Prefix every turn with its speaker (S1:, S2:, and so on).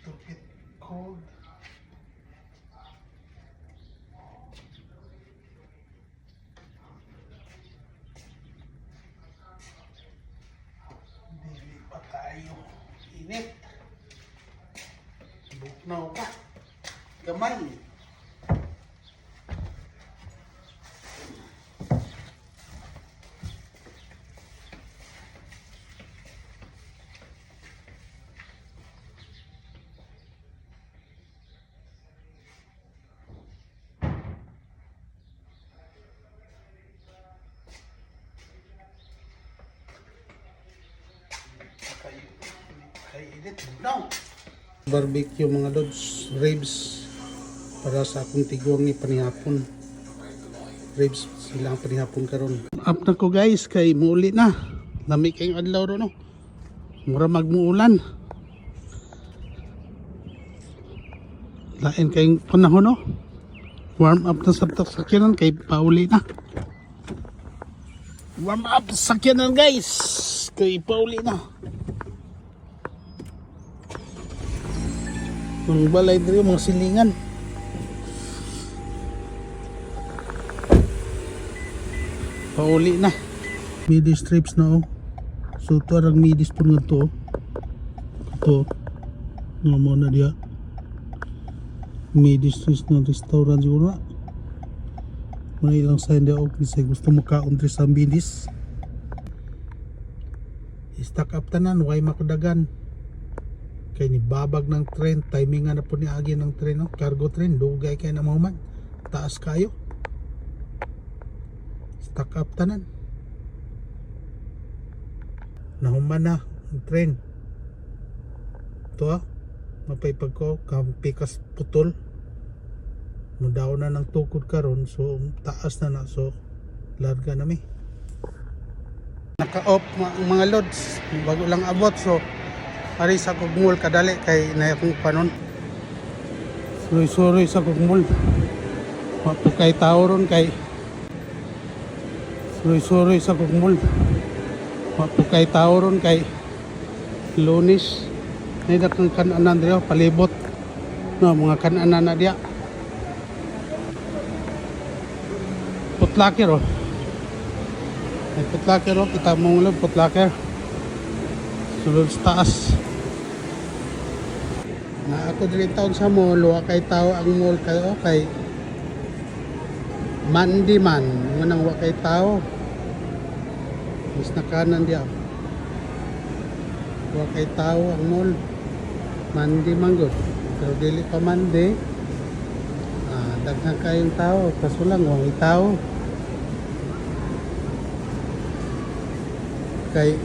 S1: little bit cold. Dili pa tayo init. Buknaw pa. Gamay. Barbecue mga lods, ribs para sa akong tiguang ni panihapon. Ribs sila ang panihapon karon. Up na ko guys kay muuli na. Lami kayong adlaw ro no. Mura magmuulan. Lain kayong panahon no. Warm up na sa sakyanan kay pauli na. Warm up sa sakyanan guys kay pauli na. Mga balay dito, mga silingan. Pauli na. Midi strips na oh. So ito arang midis po nga to. Ito. Nga mo na diya. Midi strips na restaurant siguro na. Mga ilang sign diya oh. Kasi gusto mo ka-country sa midis. I-stack up tanan. Huwag makudagan. Kaya ni babag ng train, timing na po ni agi ng train, no? Cargo train, dugay kayo na mahuman, taas kayo, stack up tanan, nahuman na ang train. Ito mapaypag ko, pikas putol, mudaw na ng tukod karon, so taas na so larga na mi. Naka-off mga loads, bago lang abot, so ari sa kugmul kadali kay na akong panon. Suroy sa kugmul. Wapo kay tao ron kay suroy sa kugmul. Wapo kay tao ron kay Lunis. Nida kang kananan diyo palibot. No, mga kananan na diya. Putlakir oh. Ay putlakir oh, kita mong lab putlakir. Sulod sa taas. Na ako dili taon sa mall, wa kay tao ang mall kayo kay mandi man, nganang wa kay tao. Mas nakanan diya. Wa kay tao ang mall. Mandi man gud. Pero dili pa mandi. Daghan kayong tao, kaso lang wa kay tao. Kay